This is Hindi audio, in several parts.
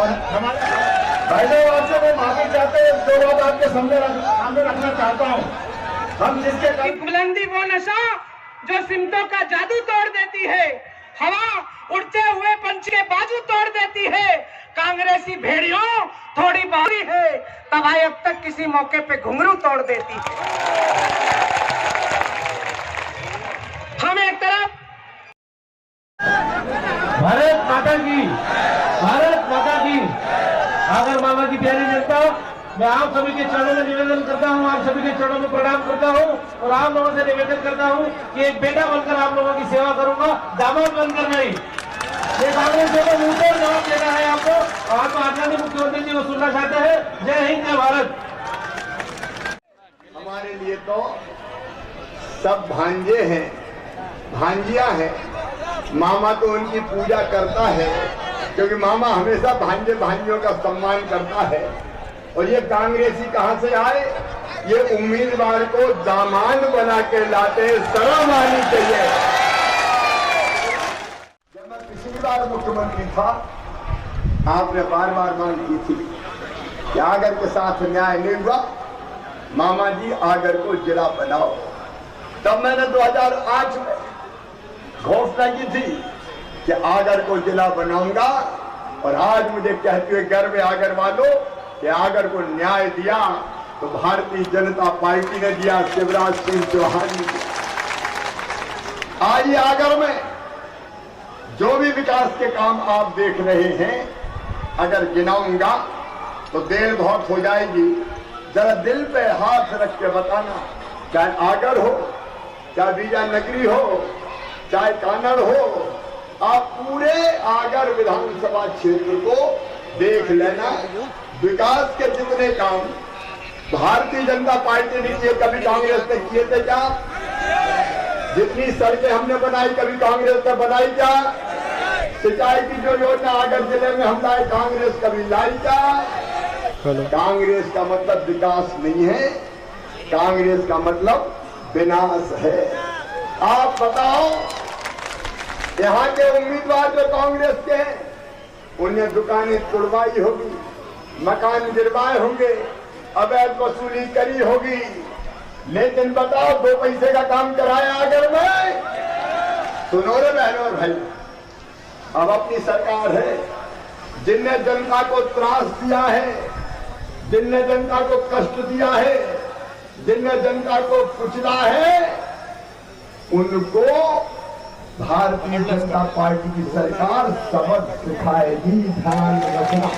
और हमारे भाई लोग आपसे मैं माफी चाहते हैं, दो बात आपके सामने रखना चाहता हूँ। हम जिसके बुलंदी वो नशा जो सिमटों का जादू तोड़ देती है, हवा उड़ते हुए पंछी के बाजू तोड़ देती है। कांग्रेसी भेड़ियों थोड़ी बारी है, तवाई अब तक किसी मौके पे घुंघरू तोड़ देती है। हम एक तरफ भारत माता की, भारत माता की। अगर मामा की प्यारी जनता, मैं आप सभी के चरणों में निवेदन करता हूं, आप सभी के चरणों में प्रणाम करता हूं और आप लोगों से निवेदन करता हूं कि एक बेटा बनकर आप लोगों की सेवा करूंगा, दामाद बनकर नहीं। ये कांग्रेस को मुंह तोड़ जवाब देना है आपको। आप आदरणीय मुख्यमंत्री जी को सुनना चाहते हैं। जय हिंद, जय भारत। हमारे लिए तो सब भांजे हैं, भांजियां हैं। मामा तो उनकी पूजा करता है, क्योंकि मामा हमेशा भांजे भांजियों का सम्मान करता है। और ये कांग्रेसी कहां से आए? ये उम्मीदवार को दामाद बना के लाते, शर्म आनी चाहिए। जब मैं पिछली बार मुख्यमंत्री था, आपने बार बार मांग की थी कि आगर के साथ न्याय नहीं हुआ, मामा जी आगर को जिला बनाओ। तब मैंने 2008 में घोषणा की थी कि आगर को जिला बनाऊंगा। और आज मुझे कहते हुए गर्व है आगर वालों कि आगर को न्याय दिया तो भारतीय जनता पार्टी ने दिया, शिवराज सिंह चौहान ने दिया। आज आगर में जो भी विकास के काम आप देख रहे हैं, अगर गिनाऊंगा तो देर बहुत हो जाएगी। जरा दिल पे हाथ रख के बताना, चाहे आगर हो, चाहे बीजा नगरी हो, चाहे कानड़ हो, आप पूरे आगर विधानसभा क्षेत्र को देख लेना। विकास के जितने काम भारतीय जनता पार्टी ने किए, कभी कांग्रेस ने किए थे क्या? जितनी सड़कें हमने बनाई, कभी कांग्रेस ने बनाई क्या? सिंचाई की जो योजना आगर जिले में हम लाए, कांग्रेस कभी लाई क्या? कांग्रेस का मतलब विकास नहीं है, कांग्रेस का मतलब विनाश है। आप बताओ, यहाँ के उम्मीदवार जो कांग्रेस के हैं, उन्हें दुकानें तोड़वाई होगी, मकान गिरवाए होंगे, अवैध वसूली करी होगी, लेकिन बताओ 2 पैसे का काम कराया अगर में? सुनो रे बहनों और भाई, अब अपनी सरकार है, जिनने जनता को त्रास दिया है, जिनने जनता को कष्ट दिया है, जिनने जनता को कुचला है, उनको भारतीय जनता पार्टी की सरकार सबक सिखाएगी। ध्यान रखना,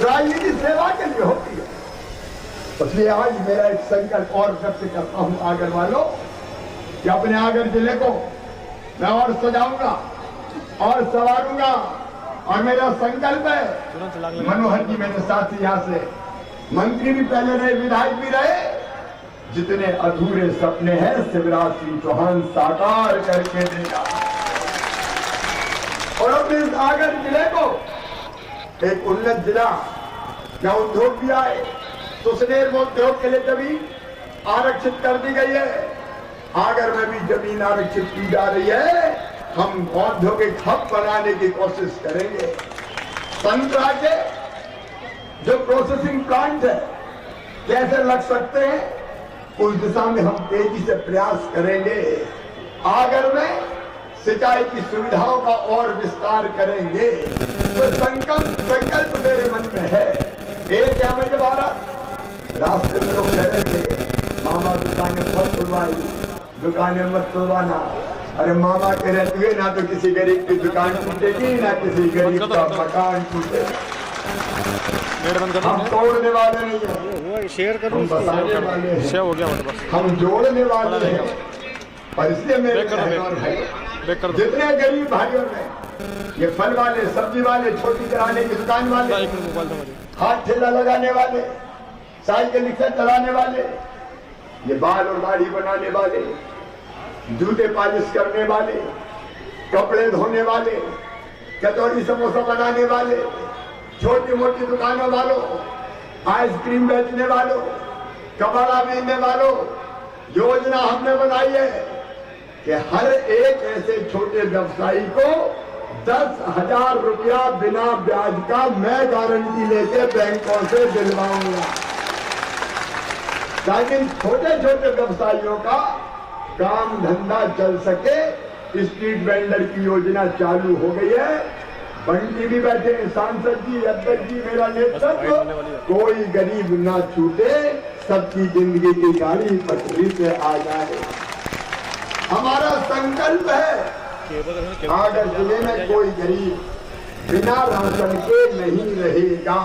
राजनीति सेवा के लिए होती है। इसलिए आज मेरा एक संकल्प और व्यक्त करता हूं आगर वालों कि अपने आगर जिले को मैं और सजाऊंगा और संवारूंगा। और मेरा संकल्प है, मनोहर जी मेरे साथी यहाँ से मंत्री भी पहले रहे, विधायक भी रहे, जितने अधूरे सपने हैं शिवराज सिंह चौहान साकार करके देगा। और अपने इस आगर जिले को एक उन्नत जिला, जहां उद्योग भी आए, तो सुनेर उद्योग के लिए जमीन आरक्षित कर दी गई है। आगर में भी जमीन आरक्षित की जा रही है। हम औद्योगिक हब बनाने की कोशिश करेंगे। संतरा के जो प्रोसेसिंग प्लांट है कैसे लग सकते हैं, उस दिशा में हम तेजी से प्रयास करेंगे। आगर में सिंचाई की सुविधाओं का और विस्तार करेंगे। तो संकल्प मेरे मन में है। एक क्या मैं दोबारा रास्ते में लोग कह रहे थे, मामा दुकानें मत खुलवाई, दुकानें मत खुलवाना। अरे मामा कह रहे हुए ना तो किसी गरीब की दुकान टूटेगी, ना किसी गरीब का मकान टूटेगा। हम तोड़ने वाले नहीं है, शेयर करूं, बसाने वाले हैं, हो गया बस। हम जोड़ने वाले हैं। और इसलिए मेरे जितने गरीब भाइयों ने, ये फल वाले, सब्जी वाले, छोटी किराने की दुकान वाले, हाथ ठेला लगाने वाले, साइकिल रिक्शा चलाने वाले, ये बाल और दाढ़ी बनाने वाले, जूते पॉलिश करने वाले, कपड़े धोने वाले, कचौड़ी समोसा बनाने वाले, छोटी मोटी दुकानों वालों, आइसक्रीम बेचने वालों, कपड़ा बेचने वालों, योजना हमने बनाई है कि हर एक ऐसे छोटे व्यवसायी को 10,000 रुपया बिना ब्याज का मैं गारंटी लेके बैंकों से दिलवाऊंगा, ताकि छोटे छोटे व्यवसायियों का काम धंधा चल सके। स्ट्रीट वेंडर की योजना चालू हो गई है। बंटी भी बैठे हैं, सांसद जी, अध्यक्ष जी, मेरा नेतृत्व, कोई गरीब ना छूटे, सबकी जिंदगी की गाड़ी पटरी पे आ जाए। हमारा संकल्प है आगर जिले में कोई गरीब बिना राशन के नहीं रहेगा।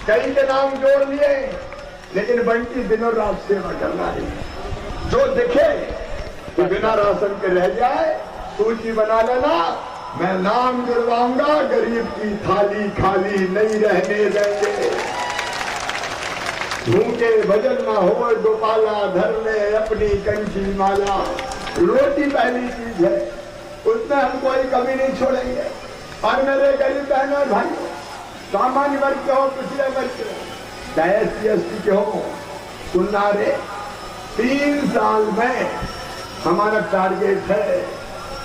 कई के नाम जोड़ लिए, लेकिन बंटी दिनों रात सेवा करना है। जो दिखे कि बिना राशन के रह जाए, सूची बना लेना, मैं नाम जुड़वाऊंगा, गरीब की थाली खाली नहीं रहने देंगे। भूखे भजन ना हो, गोपाला धर ले अपनी कंठी माला। रोटी पहली चीज है, उसमें हम कोई कमी नहीं छोड़ेंगे। और मेरे गरीब बहनों और भाइयों, सामान्य वर्ग के हो, पिछले वर्ग के हो, चाहे SC/ST के हो, सुनना रे, 3 साल में हमारा टारगेट है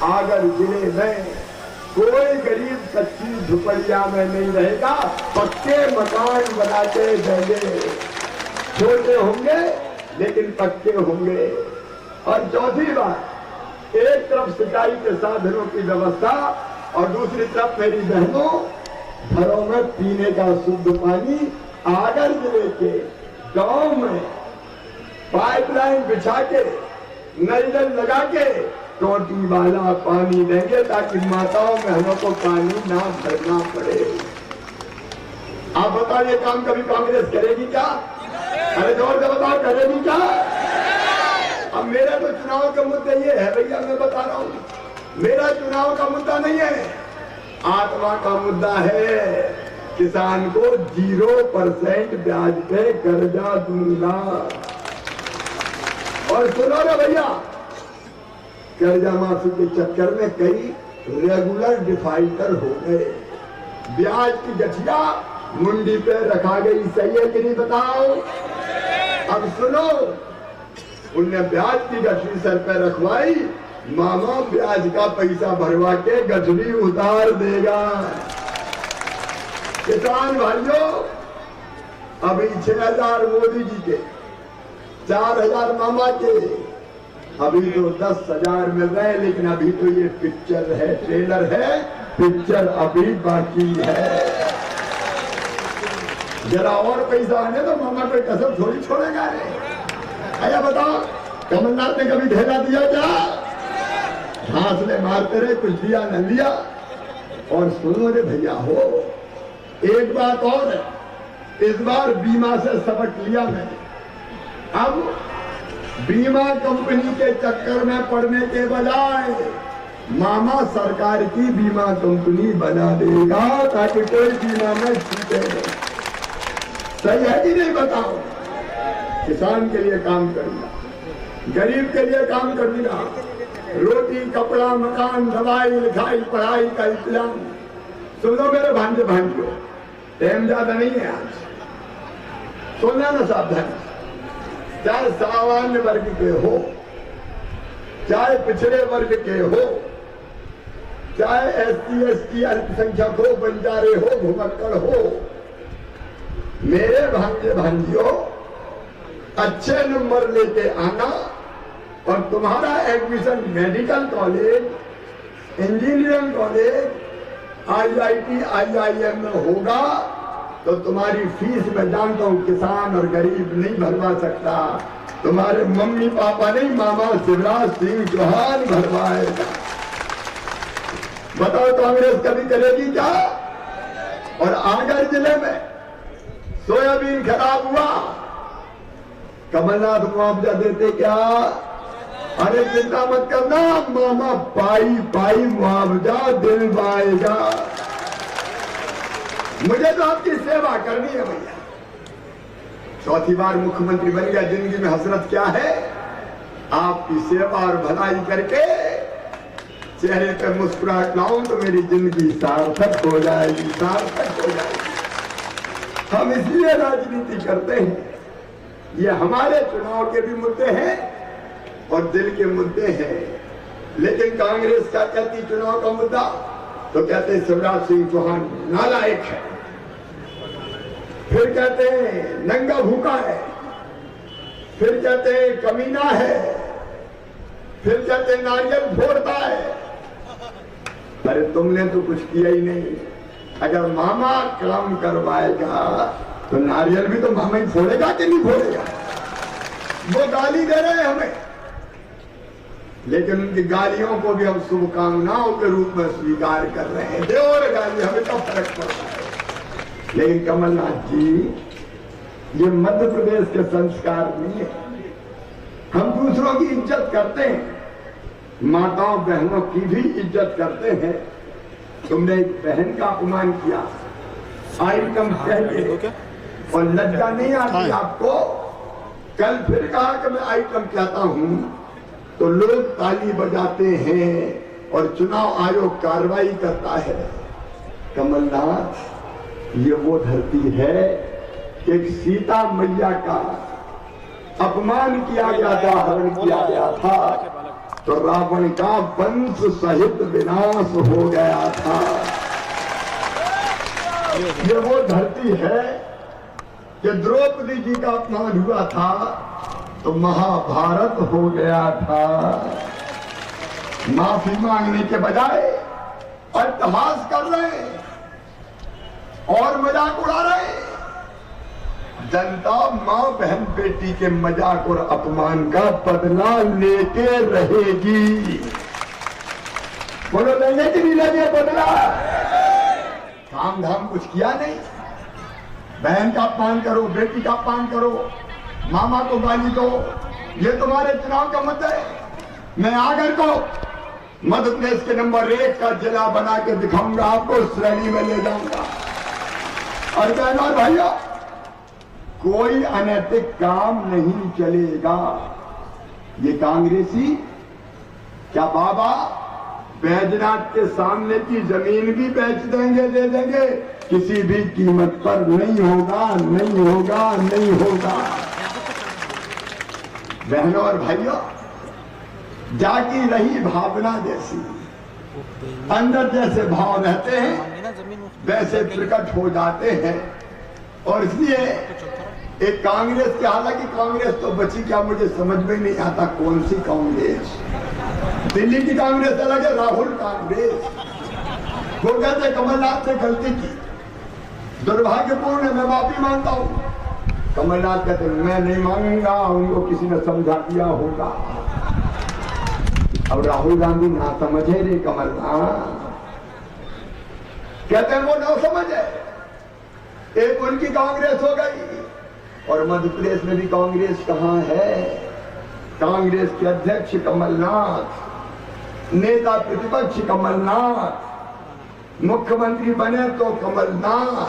आगर जिले में कोई गरीब कच्ची झुपड़िया में नहीं रहेगा, पक्के मकान बनाते देंगे। छोटे होंगे लेकिन पक्के होंगे। और चौथी बात, एक तरफ सिंचाई के साधनों की व्यवस्था और दूसरी तरफ मेरी बहनों घरों में पीने का शुद्ध पानी। आगर जिले के गांव में पाइपलाइन बिछा के, नल लगा के टोटी वाला पानी देंगे, ताकि माताओं बहनों को पानी ना भरना पड़े। आप बताओ, ये काम कभी कांग्रेस करेगी क्या? अरे जोर से बताओ, करेगी क्या? अब मेरा तो चुनाव का मुद्दा ये है भैया, मैं बता रहा हूं, मेरा चुनाव का मुद्दा नहीं है, आत्मा का मुद्दा है। किसान को 0% ब्याज पे कर्जा दूंगा। और सुनो ना भैया, कर्जा माफी के चक्कर में कई रेगुलर डिफाल्टर हो गए, ब्याज की गठिया मुंडी पे रखा गई। सही है कि नहीं बताओ? अब सुनो, उनने ब्याज की गठरी सर पे रखवाई, मामा ब्याज का पैसा भरवा के गठरी उतार देगा। किसान भाइयों, अभी 6,000 मोदी जी के, 4,000 मामा के, अभी तो 10,000 मिल रहे हैं। लेकिन अभी तो ये पिक्चर है, ट्रेलर है, पिक्चर अभी बाकी है। जरा और पैसा आने तो मामा कोई कसर थोड़ी छोड़ेगा रे। आया बताओ, कमलनाथ ने कभी ढेला दिया क्या? हाथले मारते रहे, कुछ दिया न दिया। और सुनो रे भैया हो, एक बात और है, इस बार बीमा से सबक लिया मैंने। अब बीमा कंपनी के चक्कर में पड़ने के बजाय मामा सरकार की बीमा कंपनी बना देगा, ताकि कोई बीमा में छूटे नहीं। सही है कि नहीं बताओ? किसान के लिए काम करना, गरीब के लिए काम करना, रोटी कपड़ा मकान दवाई लिखाई पढ़ाई का इंतजाम। सुनो मेरे भांजे भांजियों, टाइम ज्यादा नहीं है आज, सुनना ना सावधान। चाहे सामान्य वर्ग के हो, चाहे पिछड़े वर्ग के हो, चाहे SC/ST अल्पसंख्यक हो, बंजारे हो, भुमक्कड़ हो, मेरे भांजे भांजियों, अच्छे नंबर लेके आना और तुम्हारा admission medical college, engineering college, IIT IIM में होगा तो तुम्हारी फीस मैं जानता हूं किसान और गरीब नहीं भरवा सकता, तुम्हारे मम्मी पापा नहीं, मामा शिवराज सिंह चौहान भरवाएगा। बताओ कांग्रेस कभी करेगी क्या? और आगर जिले में सोयाबीन खराब हुआ, कमलनाथ मुआवजा देते क्या? अरे चिंता मत करना, मामा पाई पाई मुआवजा दिलवाएगा। मुझे तो आपकी सेवा करनी है भैया। चौथी बार मुख्यमंत्री बन गया, जिंदगी में हसरत क्या है? आपकी सेवा और भलाई करके चेहरे पर मुस्कुराहट लाऊं तो मेरी जिंदगी सार्थक हो जाएगी, सार्थक हो जाएगी। हम इसलिए राजनीति करते हैं, ये हमारे चुनाव के भी मुद्दे हैं और दिल के मुद्दे हैं। लेकिन कांग्रेस का कहती चुनाव का मुद्दा तो कहते हैं शिवराज सिंह चौहान नालायक है, फिर कहते हैं नंगा भूखा है, फिर कहते हैं कमीना है, फिर कहते हैं नारियल फोड़ता है। अरे तुमने तो कुछ किया ही नहीं। अगर मामा काम करवाएगा तो नारियल भी तो मामा ही फोड़ेगा कि नहीं फोड़ेगा? वो गाली दे रहे हैं हमें, लेकिन उनकी गालियों को भी हम शुभकामनाओं के रूप में स्वीकार कर रहे हैं। दे और गाली, हमें क्या फर्क पड़ता है। लेकिन कमलनाथ जी, ये मध्य प्रदेश के संस्कार नहीं है। हम दूसरों की इज्जत करते हैं, माताओं बहनों की भी इज्जत करते हैं। तुमने एक बहन का अपमान किया आइटम कह के, और लज्जा नहीं आती आपको? कल फिर कहा कि मैं आइटम कहता हूं तो लोग ताली बजाते हैं और चुनाव आयोग कार्रवाई करता है। कमलनाथ, ये वो धरती है, एक सीता मैया का अपमान किया गया था, हरण किया गया था, तो रावण का वंश सहित विनाश हो गया था। ये वो धरती है कि द्रौपदी जी का अपमान हुआ था तो महाभारत हो गया था। माफी मांगने के बजाय अट्टहास कर रहे हैं और मजाक उड़ा रहे हैं। जनता मां बहन बेटी के मजाक और अपमान का बदला लेके रहेगी। बोलो, लेंगे कि नहीं लेंगे बदला? काम धाम कुछ किया नहीं। बहन का अपमान करो, बेटी का अपमान करो, मामा को गाली दो, ये तुम्हारे चुनाव का मत है। मैं आगर को मध्य प्रदेश के नंबर 1 का जिला बना के दिखाऊंगा, आपको श्रेणी में ले जाऊंगा। और बहनों और भाइयों, कोई अनैतिक काम नहीं चलेगा। ये कांग्रेसी क्या बाबा बैजनाथ के सामने की जमीन भी बेच देंगे, दे देंगे, किसी भी कीमत पर नहीं होगा, नहीं होगा, नहीं होगा। बहनों और भाइयों, जागी रही भावना जैसी, अंदर जैसे भाव रहते हैं वैसे प्रकट हो जाते हैं। और इसलिए एक कांग्रेस की, हालांकि कांग्रेस तो बची क्या, मुझे समझ में नहीं आता कौन सी कांग्रेस। दिल्ली की कांग्रेस अलग है, राहुल कांग्रेस। वो कहते कमलनाथ ने गलती की, दुर्भाग्यपूर्ण है, मैं माफी मांगता हूं। कमलनाथ कहते मैं नहीं मांगूंगा, उनको किसी ने समझा दिया होगा। अब राहुल गांधी ना समझे रे कमलनाथ, कहते हैं वो ना समझे। एक उनकी कांग्रेस हो गई, और मध्य प्रदेश में भी कांग्रेस कहां है? कांग्रेस के अध्यक्ष कमलनाथ, नेता प्रतिपक्ष कमलनाथ, मुख्यमंत्री बने तो कमलनाथ,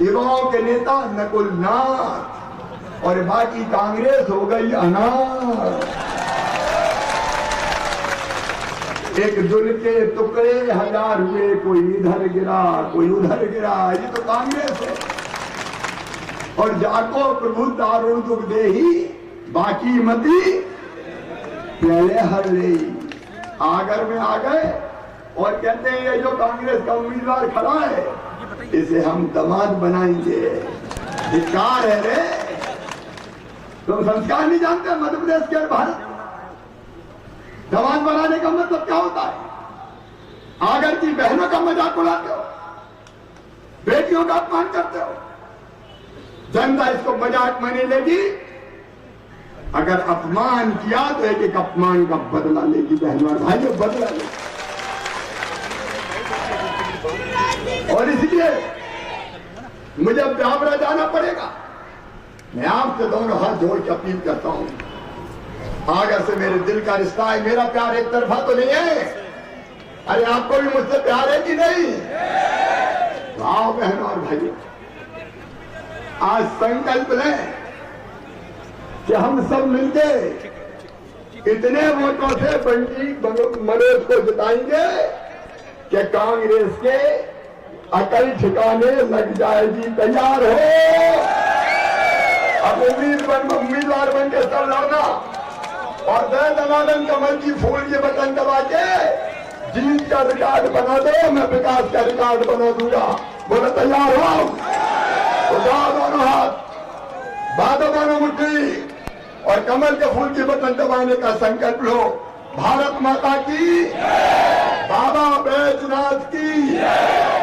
युवाओं के नेता नकुलनाथ, और बाकी कांग्रेस हो गई अनाथ। एक दुल के टुकड़े हजार हुए, कोई इधर गिरा कोई उधर गिरा, ये तो कांग्रेस है। और जाको प्रभु दारुण दुख दे ही, बाकी मती पहले हर ले। आगर में आ गए और कहते हैं ये जो कांग्रेस का उम्मीदवार खड़ा है इसे हम दामाद बनाएंगे। धिक्कार है रे, तुम संस्कार नहीं जानते मध्य प्रदेश के और भारत। दामाद बनाने का मतलब क्या होता है? आगर की बहनों का मजाक उड़ाते हो, बेटियों का अपमान करते हो। जनता इसको मजाक में नहीं लेगी। अगर अपमान किया तो एक एक अपमान का बदला लेगी। बहनों और भाइयों, बदला लेगी। और इसलिए मुझे ब्यावरा जाना पड़ेगा। मैं आपसे दोनों हाथ जोड़ के अपील करता हूं, आगर से मेरे दिल का रिश्ता है। मेरा प्यार एक तरफा तो नहीं है। अरे आपको भी मुझसे प्यार है कि नहीं? आओ बहनों और भाइयों, आज संकल्प लें कि हम सब मिलके इतने वोटों से बंटी मनोज को जिताएंगे कि कांग्रेस के अकल ठिकाने लग जाएगी। तैयार हो? अब उम्मीदवार बन के सब लड़ना और दे दनादन कमल की फूल के बटन दबा के जीत का रिकॉर्ड बना दो, मैं विकास का रिकॉर्ड बना दूंगा। बोले तैयार हो? उठाओ दोनों हाथ, बांधो दोनों मुट्ठी और कमल के फूल की बटन दबाने का संकल्प लो। भारत माता की, बाबा बैजनाथ की,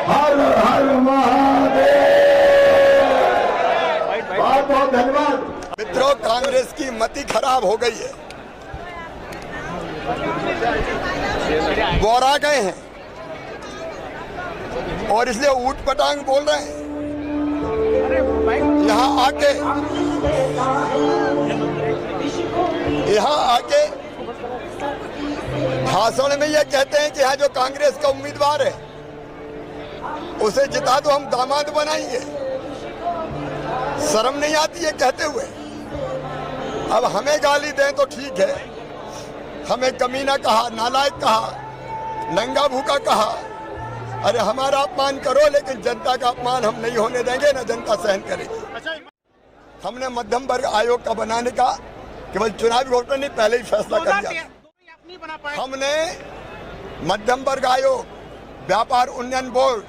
हर हर महादेव। बहुत बहुत धन्यवाद मित्रों। कांग्रेस की मति खराब हो गई है, बोरा गए हैं और इसलिए ऊट पटांग बोल रहे हैं। यहाँ आके भाषण में ये कहते हैं कि यहाँ जो कांग्रेस का उम्मीदवार है उसे जिता दो, हम दामाद बनाएंगे। शर्म नहीं आती है कहते हुए? अब हमें गाली दें तो ठीक है, हमें कमीना कहा, नालायक कहा, नंगा भूखा कहा, अरे हमारा अपमान करो, लेकिन जनता का अपमान हम नहीं होने देंगे, ना जनता सहन करेगी। हमने मध्यम वर्ग आयोग का बनाने का केवल चुनावी वोट में नहीं, पहले ही फैसला कर दिया। हमने मध्यम वर्ग आयोग, व्यापार उन्नयन बोर्ड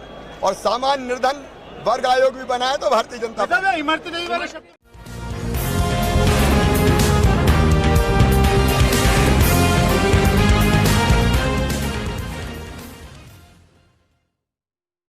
और सामान्य निर्धन वर्ग आयोग भी बनाया। तो भारतीय जनता पार्टी